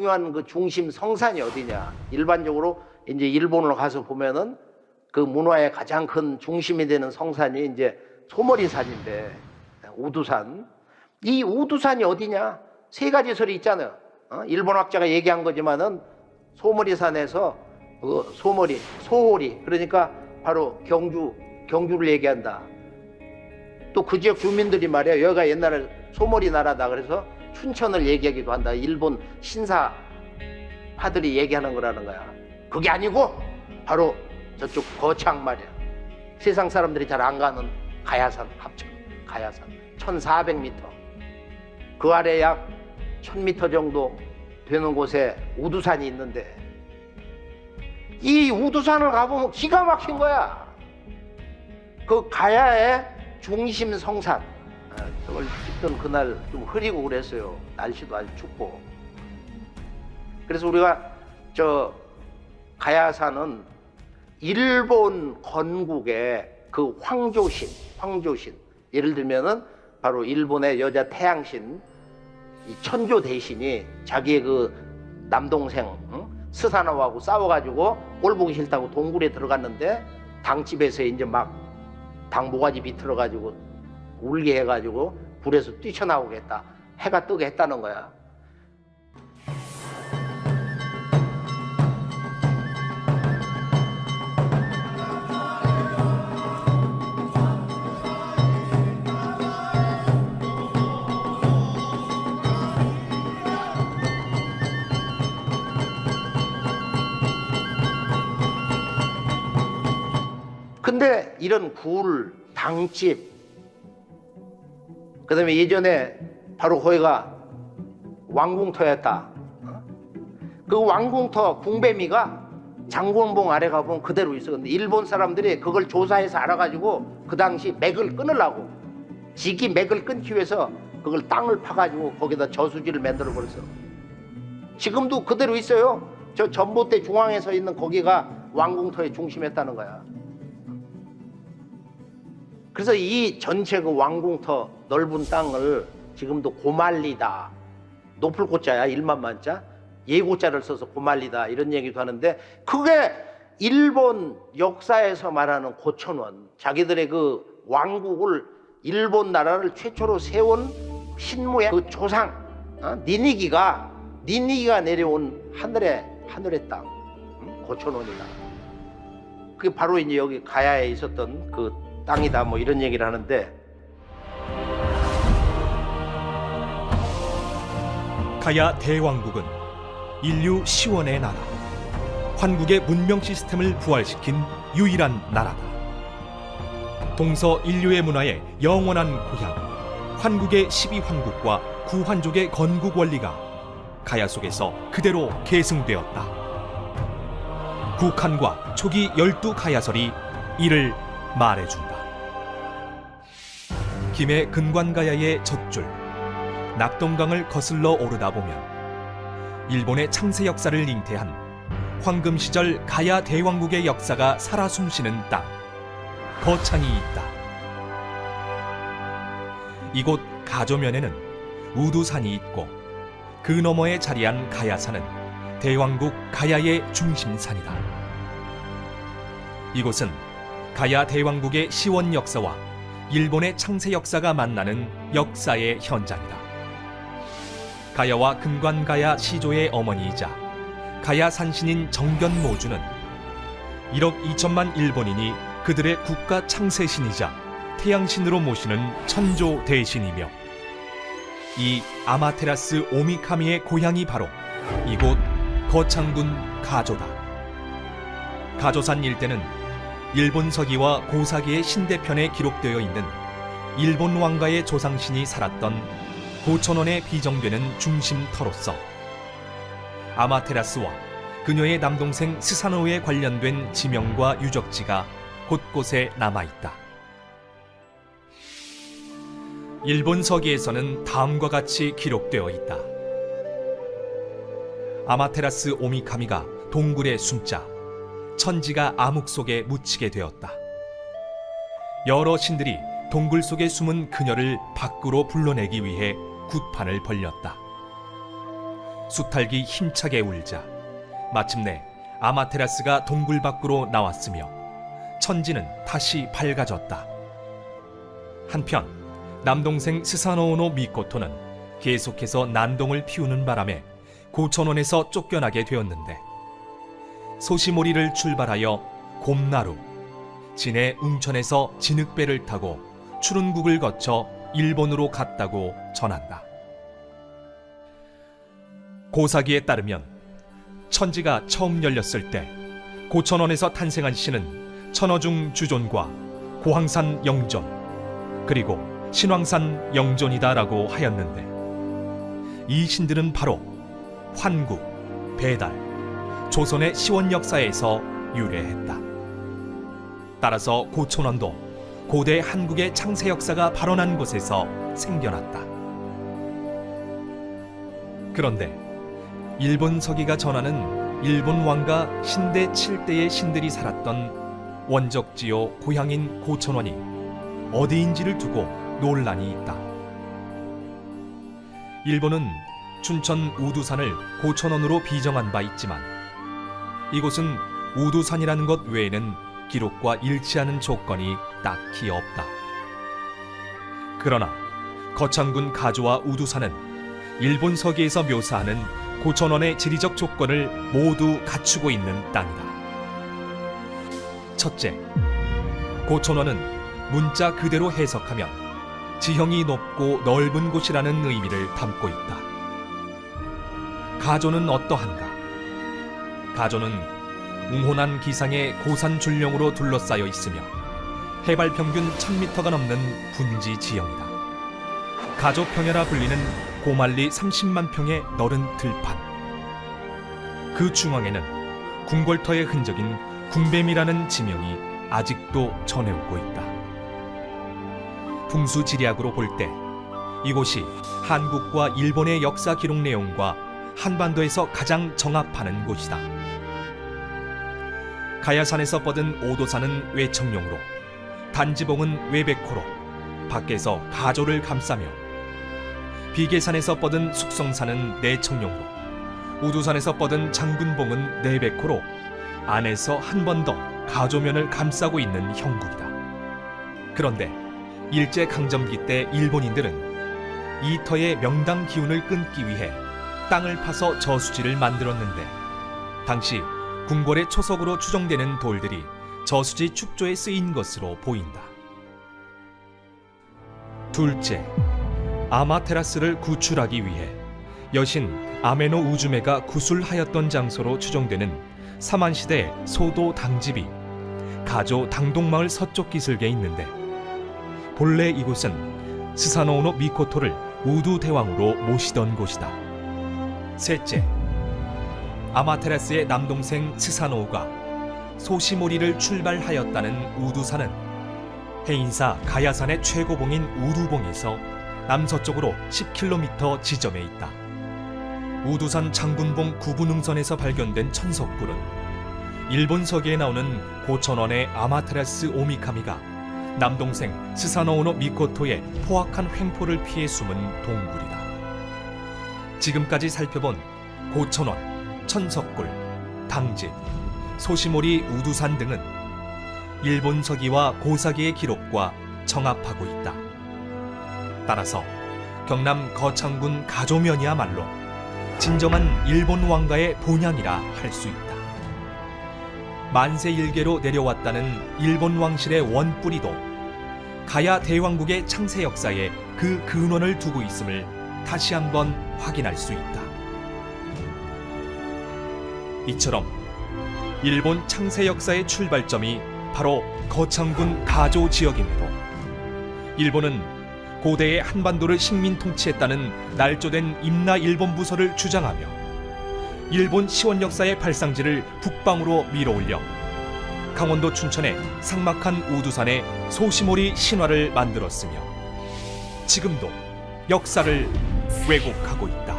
중요한 그 중심 성산이 어디냐? 일반적으로 이제 일본을 가서 보면은 그 문화의 가장 큰 중심이 되는 성산이 이제 소머리산인데, 우두산. 이 우두산이 어디냐? 세 가지 설이 있잖아요. 일본 학자가 얘기한 거지만은 소머리산에서 소홀이, 그러니까 바로 경주를 얘기한다. 또 그 지역 주민들이 말이야, 여기가 옛날에 소머리 나라다 그래서 춘천을 얘기하기도 한다. 일본 신사파들이 얘기하는 거라는 거야. 그게 아니고 바로 저쪽 거창 말이야. 세상 사람들이 잘 안 가는 가야산 합천, 가야산 1400m. 그 아래 약 1000m 정도 되는 곳에 우두산이 있는데, 이 우두산을 가보면 기가 막힌 거야. 그 가야의 중심 성산. 저걸 찍던 그날 좀 흐리고 그랬어요. 날씨도 아주 춥고. 그래서 우리가 저 가야산은 일본 건국의 그 황조신, 예를 들면은 바로 일본의 여자 태양신 이 천조 대신이 자기의 그 남동생 스사노하고 싸워가지고 꼴 보기 싫다고 동굴에 들어갔는데, 당집에서 이제 막 당모가지 비틀어가지고 울게 해가지고 불에서 뛰쳐나오겠다, 해가 뜨게 했다는 거야. 근데 이런 굴, 당집, 그 다음에 예전에 바로 거기가 왕궁터였다. 그 왕궁터 궁뱀이가 장군봉 아래 가보면 그대로 있어. 근데 일본 사람들이 그걸 조사해서 알아가지고 그 당시 맥을 끊으려고, 지기 맥을 끊기 위해서 그걸 땅을 파가지고 거기다 저수지를 만들어 버렸어. 지금도 그대로 있어요. 저 전봇대 중앙에 서 있는 거기가 왕궁터의 중심이었다는 거야. 그래서 이 전체 그 왕궁터 넓은 땅을 지금도 고말리다, 높을 고자야, 일만만자, 예고자를 써서 고말리다 이런 얘기도 하는데, 그게 일본 역사에서 말하는 고천원, 자기들의 그 왕국을, 일본 나라를 최초로 세운 신무의 그 조상 니니기가 내려온 하늘의 땅, 고천원이다. 그게 바로 이제 여기 가야에 있었던 그 땅이다, 뭐 이런 얘기를 하는데, 가야 대왕국은 인류 시원의 나라, 환국의 문명 시스템을 부활시킨 유일한 나라다. 동서 인류의 문화의 영원한 고향, 환국의 12환국과 구환족의 건국 원리가 가야 속에서 그대로 계승되었다. 국한과 초기 12가야설이 이를 말해준다. 김해 근관가야의 젖줄, 낙동강을 거슬러 오르다 보면 일본의 창세 역사를 잉태한 황금 시절 가야 대왕국의 역사가 살아 숨쉬는 땅, 거창이 있다. 이곳 가조면에는 우두산이 있고, 그 너머에 자리한 가야산은 대왕국 가야의 중심산이다. 이곳은 가야 대왕국의 시원 역사와 일본의 창세 역사가 만나는 역사의 현장이다. 가야와 근관가야 시조의 어머니이자 가야 산신인 정견모주는 1억 2천만 일본인이 그들의 국가 창세신이자 태양신으로 모시는 천조 대신이며, 이 아마테라스 오미카미의 고향이 바로 이곳 거창군 가조다. 가조산 일대는 일본 서기와 고사기의 신대편에 기록되어 있는 일본 왕가의 조상신이 살았던 고천원에 비정되는 중심터로서 아마테라스와 그녀의 남동생 스사노에 관련된 지명과 유적지가 곳곳에 남아있다. 일본 서기에서는 다음과 같이 기록되어 있다. 아마테라스 오미카미가 동굴에 숨자 천지가 암흑 속에 묻히게 되었다. 여러 신들이 동굴 속에 숨은 그녀를 밖으로 불러내기 위해 굿판을 벌렸다. 수탈기 힘차게 울자 마침내 아마테라스가 동굴 밖으로 나왔으며 천지는 다시 밝아졌다. 한편 남동생 스사노오노 미코토는 계속해서 난동을 피우는 바람에 고천원에서 쫓겨나게 되었는데 소시모리를 출발하여 곰나루, 진해 웅천에서 진흙배를 타고 추룬국을 거쳐 일본으로 갔다고 전한다. 고사기에 따르면 천지가 처음 열렸을 때 고천원에서 탄생한 신은 천어중 주존과 고황산 영존 그리고 신황산 영존이다라고 하였는데 이 신들은 바로 환국, 배달, 조선의 시원 역사에서 유래했다. 따라서 고천원도 고대 한국의 창세 역사가 발원한 곳에서 생겨났다. 그런데 일본 서기가 전하는 일본 왕가 신대 7대의 신들이 살았던 원적지요 고향인 고천원이 어디인지를 두고 논란이 있다. 일본은 춘천 우두산을 고천원으로 비정한 바 있지만 이곳은 우두산이라는 것 외에는 기록과 일치하는 조건이 딱히 없다. 그러나 거창군 가조와 우두산은 일본 서기에서 묘사하는 고천원의 지리적 조건을 모두 갖추고 있는 땅이다. 첫째, 고천원은 문자 그대로 해석하면 지형이 높고 넓은 곳이라는 의미를 담고 있다. 가조는 어떠한가? 가조는 웅혼한 기상의 고산 줄령으로 둘러싸여 있으며 해발 평균 1000m가 넘는 분지 지형이다. 가조평야라 불리는 고말리 30만 평의 너른 들판. 그 중앙에는 궁궐터의 흔적인 궁뱀이라는 지명이 아직도 전해오고 있다. 풍수지리학으로 볼 때 이곳이 한국과 일본의 역사 기록 내용과 한반도에서 가장 정합하는 곳이다. 가야산에서 뻗은 오도산은 외청룡으로, 단지봉은 외백호로 밖에서 가조를 감싸며, 비계산에서 뻗은 숙성산은 내청룡으로, 우두산에서 뻗은 장군봉은 내백호로 안에서 한 번 더 가조면을 감싸고 있는 형국이다. 그런데 일제강점기 때 일본인들은 이 터의 명당 기운을 끊기 위해 땅을 파서 저수지를 만들었는데 당시 궁궐의 초석으로 추정되는 돌들이 저수지 축조에 쓰인 것으로 보인다. 둘째, 아마테라스를 구출하기 위해 여신 아메노 우즈메가 구술하였던 장소로 추정되는 사만시대 소도 당집이 가조 당동마을 서쪽 기슭에 있는데 본래 이곳은 스사노오노 미코토를 우두 대왕으로 모시던 곳이다. 셋째, 아마테라스의 남동생 스사노오가 소시모리를 출발하였다는 우두산은 해인사 가야산의 최고봉인 우두봉에서 남서쪽으로 10km 지점에 있다. 우두산 장군봉 구분흥선에서 발견된 천석굴은 일본 서기에 나오는 고천원의 아마테라스 오미카미가 남동생 스사노오노 미코토의 포악한 횡포를 피해 숨은 동굴이다. 지금까지 살펴본 고천원, 천석굴, 당집, 소시모리 우두산 등은 일본 서기와 고사기의 기록과 정합하고 있다. 따라서 경남 거창군 가조면이야말로 진정한 일본 왕가의 본향이라 할 수 있다. 만세 일계로 내려왔다는 일본 왕실의 원뿌리도 가야 대왕국의 창세 역사에 그 근원을 두고 있음을 다시 한번 확인할 수 있다. 이처럼 일본 창세 역사의 출발점이 바로 거창군 가조 지역임에도 일본은 고대의 한반도를 식민 통치했다는 날조된 임나 일본 부서를 주장하며 일본 시원 역사의 발상지를 북방으로 밀어올려 강원도 춘천의 삭막한 우두산에 소시모리 신화를 만들었으며 지금도 역사를 왜곡하고 있다.